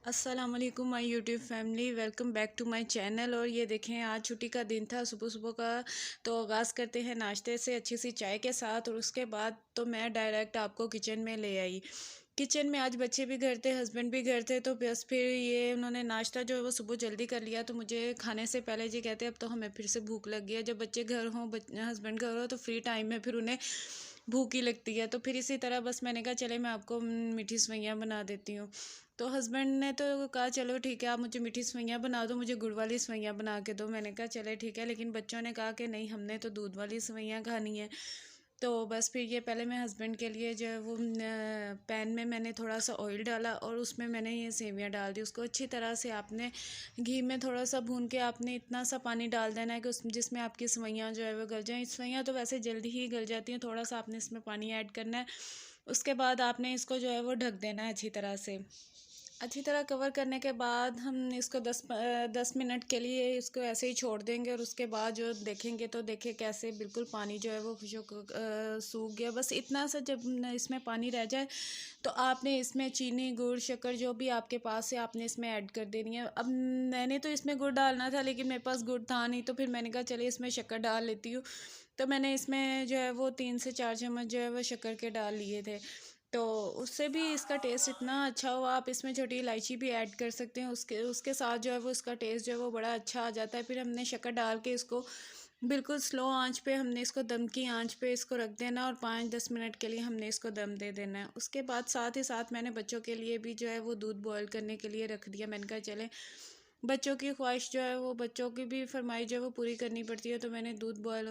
अस्सलाम वालेकुम my YouTube family, welcome back to my channel. और ये देखें, आज छुट्टी का दिन था, सुबह सुबह का। तो आगाज़ करते हैं नाश्ते से, अच्छी सी चाय के साथ। और उसके बाद तो मैं डायरेक्ट आपको किचन में ले आई। किचन में आज बच्चे भी घर थे, हस्बैंड भी घर थे, तो बस फिर ये उन्होंने नाश्ता जो है वो सुबह जल्दी कर लिया। तो मुझे खाने से पहले जी कहते अब तो हमें फिर से भूख लग गई है। जब बच्चे घर हों, हस्बैंड घर हो, तो फ्री टाइम में फिर उन्हें भूख ही लगती है। तो फिर इसी तरह बस मैंने कहा चले मैं आपको मीठी सेवइयाँ बना देती हूँ। तो हस्बैंड ने तो कहा चलो ठीक है, आप मुझे मीठी सेवइयाँ बना दो, मुझे गुड़ वाली सेवइयाँ बना के दो। मैंने कहा चले ठीक है, लेकिन बच्चों ने कहा कि नहीं, हमने तो दूध वाली सेवइयाँ खानी है। तो बस फिर ये पहले मैं हस्बैंड के लिए जो है वो पैन में मैंने थोड़ा सा ऑयल डाला और उसमें मैंने ये सेवइयाँ डाल दी। उसको अच्छी तरह से आपने घी में थोड़ा सा भून के आपने इतना सा पानी डाल देना है कि उस जिसमें आपकी सेवइयाँ जो है वो गल जाएँ। सेवइयाँ तो वैसे जल्दी ही गल जाती हैं, थोड़ा सा आपने इसमें पानी ऐड करना है। उसके बाद आपने इसको जो है वो ढक देना है अच्छी तरह से। अच्छी तरह कवर करने के बाद हम इसको 10 मिनट के लिए इसको ऐसे ही छोड़ देंगे। और उसके बाद जो देखेंगे तो देखिए कैसे बिल्कुल पानी जो है वो सूख गया। बस इतना सा जब इसमें पानी रह जाए तो आपने इसमें चीनी, गुड़, शक्कर जो भी आपके पास है आपने इसमें ऐड कर देनी है। अब मैंने तो इसमें गुड़ डालना था, लेकिन मेरे पास गुड़ था नहीं, तो फिर मैंने कहा चलिए इसमें शक्कर डाल लेती हूँ। तो मैंने इसमें जो है वो 3 से 4 चम्मच जो है वो शक्कर के डाल लिए थे। तो उससे भी इसका टेस्ट इतना अच्छा हुआ। आप इसमें छोटी इलायची भी ऐड कर सकते हैं, उसके उसके साथ जो है वो इसका टेस्ट जो है वो बड़ा अच्छा आ जाता है। फिर हमने शक्कर डाल के इसको बिल्कुल स्लो आंच पे हमने इसको दम की आंच पे इसको रख देना और 5-10 मिनट के लिए हमने इसको दम दे देना है। उसके बाद साथ ही साथ मैंने बच्चों के लिए भी जो है वो दूध बॉयल करने के लिए रख दिया। मैंने कहा चले बच्चों की ख्वाहिश जो है वो, बच्चों की भी फरमाइश जो है वो पूरी करनी पड़ती है। तो मैंने दूध बॉयल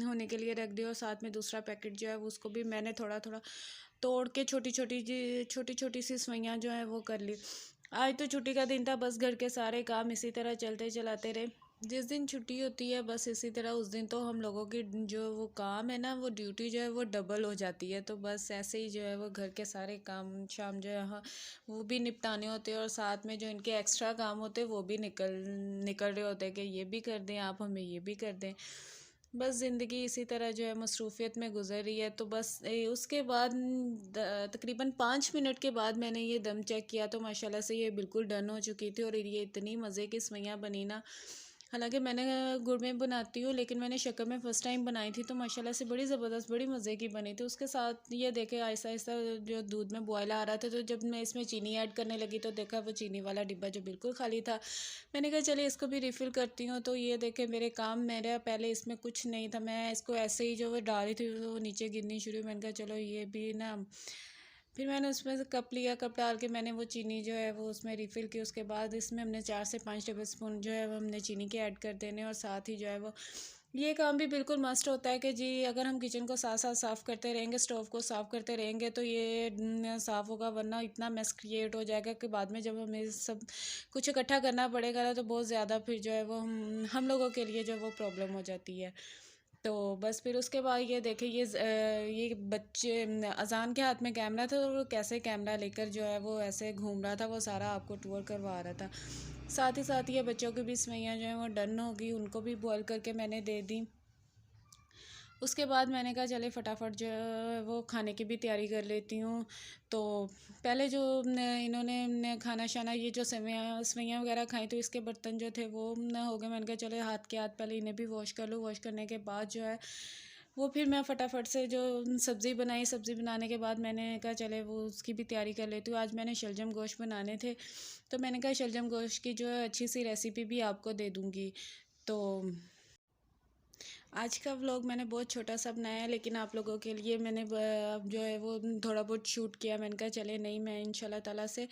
होने के लिए रख दिया और साथ में दूसरा पैकेट जो है वो उसको भी मैंने थोड़ा थोड़ा तोड़ के छोटी छोटी सी सेवइयाँ जो है वो कर ली। आज तो छुट्टी का दिन था, बस घर के सारे काम इसी तरह चलते चलाते रहे। जिस दिन छुट्टी होती है बस इसी तरह उस दिन तो हम लोगों की जो वो काम है ना, वो ड्यूटी जो है वो डबल हो जाती है। तो बस ऐसे ही जो है वो घर के सारे काम शाम जो है, हाँ, वो भी निपटाने होते हैं और साथ में जो इनके एक्स्ट्रा काम होते हैं वो भी निकल निकल रहे होते हैं कि ये भी कर दें आप, हमें ये भी कर दें। बस ज़िंदगी इसी तरह जो है मसरूफ़ियत में गुजर रही है। तो बस उसके बाद तकरीबन 5 मिनट के बाद मैंने ये दम चेक किया तो माशाल्लाह से ये बिल्कुल डन हो चुकी थी। और ये इतनी मज़े की सेवइयाँ बनी ना। हालांकि मैंने गुड़ में बनाती हूँ, लेकिन मैंने शक्कर में फ़र्स्ट टाइम बनाई थी, तो माशाल्लाह से बड़ी ज़बरदस्त, बड़ी मज़े की बनी थी। उसके साथ ये देखे आहिस्ता आहिस्ता जो दूध में बॉयल आ रहा था, तो जब मैं इसमें चीनी ऐड करने लगी तो देखा वो चीनी वाला डिब्बा जो बिल्कुल खाली था। मैंने कहा चलिए इसको भी रिफ़िल करती हूँ। तो ये देखे मेरे काम, मेरा पहले इसमें कुछ नहीं था, मैं इसको ऐसे ही जो वो डाल रही थी वो नीचे गिरनी शुरू। मैंने कहा चलो ये भी ना। फिर मैंने उसमें से कप लिया, कप डाल के मैंने वो चीनी जो है वो उसमें रिफ़िल की। उसके बाद इसमें हमने 4 से 5 टेबल स्पून जो है वो हमने चीनी के ऐड कर देने। और साथ ही जो है वो ये काम भी बिल्कुल मस्ट होता है कि जी अगर हम किचन को साथ साथ साफ़ करते रहेंगे, स्टोव को साफ़ करते रहेंगे, तो ये साफ़ होगा, वरना इतना मेस क्रिएट हो जाएगा कि बाद में जब हमें सब कुछ इकट्ठा करना पड़ेगा ना, तो बहुत ज़्यादा फिर जो है वो हम लोगों के लिए जो वो प्रॉब्लम हो जाती है। तो बस फिर उसके बाद ये देखे ये बच्चे अजान के हाथ में कैमरा था, और वो कैसे कैमरा लेकर जो है वो ऐसे घूम रहा था, वो सारा आपको टूर करवा रहा था। साथ ही साथ ये बच्चों की भी सेवइयाँ जो हैं वो डन हो गई, उनको भी बॉयल करके मैंने दे दी। उसके बाद मैंने कहा चले फटाफट जो है वो खाने की भी तैयारी कर लेती हूँ। तो पहले जो इन्होंने खाना शाना ये जो सेवइयाँ सेवइयाँ वगैरह खाई, तो इसके बर्तन जो थे वो न हो गए। मैंने कहा चले हाथ के हाथ पहले इन्हें भी वॉश कर लूँ। वॉश करने के बाद जो है वो फिर मैं फटाफट से जो सब्ज़ी बनाई, सब्ज़ी बनाने के बाद मैंने कहा चले वो उसकी भी तैयारी कर लेती हूँ। आज मैंने शलजम गोश्त बनाने थे, तो मैंने कहा शलजम गोश्त की जो है अच्छी सी रेसिपी भी आपको दे दूँगी। तो आज का व्लॉग मैंने बहुत छोटा सा बनाया है, लेकिन आप लोगों के लिए मैंने जो है वो थोड़ा बहुत शूट किया। मैंने कहा चले नहीं, मैं इंशाल्लाह ताला से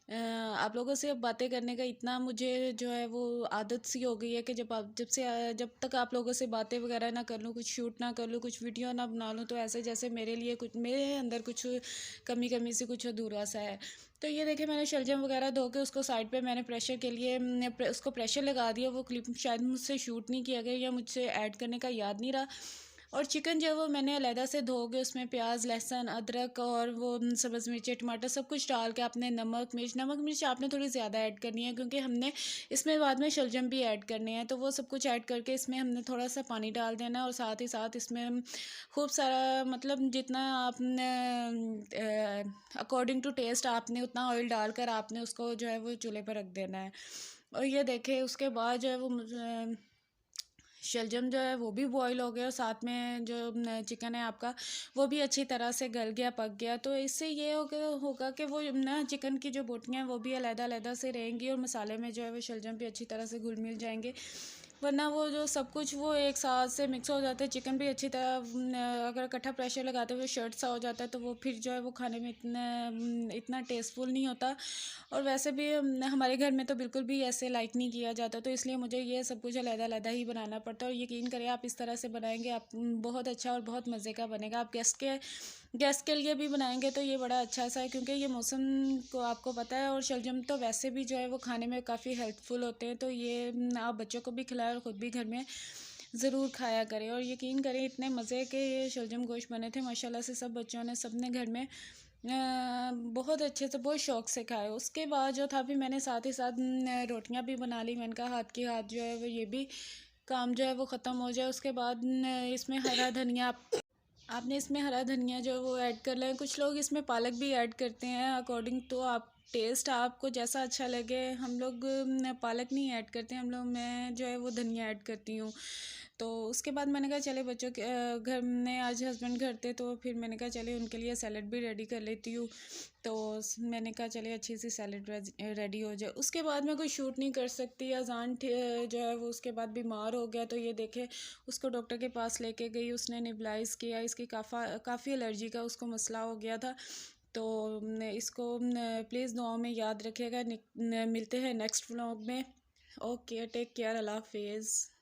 आप लोगों से अब बातें करने का इतना मुझे जो है वो आदत सी हो गई है कि जब तक आप लोगों से बातें वगैरह ना कर लूँ, कुछ शूट ना कर लूँ, कुछ वीडियो ना बना लूँ, तो ऐसे जैसे मेरे लिए कुछ, मेरे अंदर कुछ कमी कमी सी कुछ अधूरा सा है। तो ये देखिए मैंने शलजम वगैरह धो के उसको साइड पे मैंने प्रेशर के लिए उसको प्रेशर लगा दिया। वो क्लिप शायद मुझसे शूट नहीं किया गया या मुझसे ऐड करने का याद नहीं रहा। और चिकन जो है वो मैंने अलहदा से धो के उसमें प्याज लहसुन अदरक और वो सब्ज़ मिर्ची टमाटर सब कुछ डाल के, आपने नमक मिर्च आपने थोड़ी ज़्यादा ऐड करनी है क्योंकि हमने इसमें बाद में शलजम भी ऐड करने हैं। तो वो सब कुछ ऐड करके इसमें हमने थोड़ा सा पानी डाल देना और साथ ही साथ इसमें हम खूब सारा मतलब जितना आपने अकॉर्डिंग टू टेस्ट आपने उतना ऑयल डालकर आपने उसको जो है वो चूल्हे पर रख देना है। और ये देखे उसके बाद जो है वो शलजम जो है वो भी बॉईल हो गया और साथ में जो चिकन है आपका वो भी अच्छी तरह से गल गया पक गया। तो इससे ये होगा कि वो ना चिकन की जो बोटियाँ हैं वो भी अलग-अलग से रहेंगी और मसाले में जो है वो शलजम भी अच्छी तरह से घुल मिल जाएंगे। वरना वो जो सब कुछ वो एक साथ से मिक्स हो जाता है, चिकन भी अच्छी तरह अगर इकट्ठा प्रेशर लगाते हुए शर्ट सा हो जाता है तो वो फिर जो है वो खाने में इतना टेस्टफुल नहीं होता। और वैसे भी हमारे घर में तो बिल्कुल भी ऐसे लाइक नहीं किया जाता, तो इसलिए मुझे ये सब कुछ अलग-अलग ही बनाना पड़ता है। और यकीन करें आप इस तरह से बनाएंगे आप बहुत अच्छा और बहुत मज़े का बनेगा। आप गेस्ट के लिए भी बनाएंगे तो ये बड़ा अच्छा सा है क्योंकि ये मौसम को आपको पता है। और शलजम तो वैसे भी जो है वो खाने में काफ़ी हेल्पफुल होते हैं, तो ये आप बच्चों को भी खिलाएं और ख़ुद भी घर में ज़रूर खाया करें। और यकीन करें इतने मज़े के ये शलजम गोश्त बने थे माशाल्लाह से, सब बच्चों ने सबने घर में बहुत अच्छे से बहुत शौक़ से खाए। उसके बाद जो था फिर मैंने साथ ही साथ रोटियां भी बना ली। मैंने कहा हाथ की हाथ जो है वो ये भी काम जो है वो ख़त्म हो जाए। उसके बाद इसमें हरा धनिया आपने इसमें हरा धनिया जो है वो ऐड कर लें। कुछ लोग इसमें पालक भी ऐड करते हैं, अकॉर्डिंग टू आप टेस्ट आपको जैसा अच्छा लगे। हम लोग पालक नहीं ऐड करते, हम लोग मैं जो है वो धनिया ऐड करती हूँ। तो उसके बाद मैंने कहा चले बच्चों के घर में आज हस्बैंड घर थे तो फिर मैंने कहा चले उनके लिए सैलड भी रेडी कर लेती हूँ। तो मैंने कहा चले अच्छी सी सैलड रेडी हो जाए। उसके बाद मैं कोई शूट नहीं कर सकती, अजान जो है वो उसके बाद बीमार हो गया। तो ये देखे उसको डॉक्टर के पास लेके गई, उसने निबलाइज किया, इसकी काफ़ी एलर्जी का उसको मसला हो गया था। तो इसको प्लीज़ दुआओं में याद रखिएगा। मिलते हैं नेक्स्ट व्लॉग में। ओके, टेक केयर, अल्लाह हाफिज़।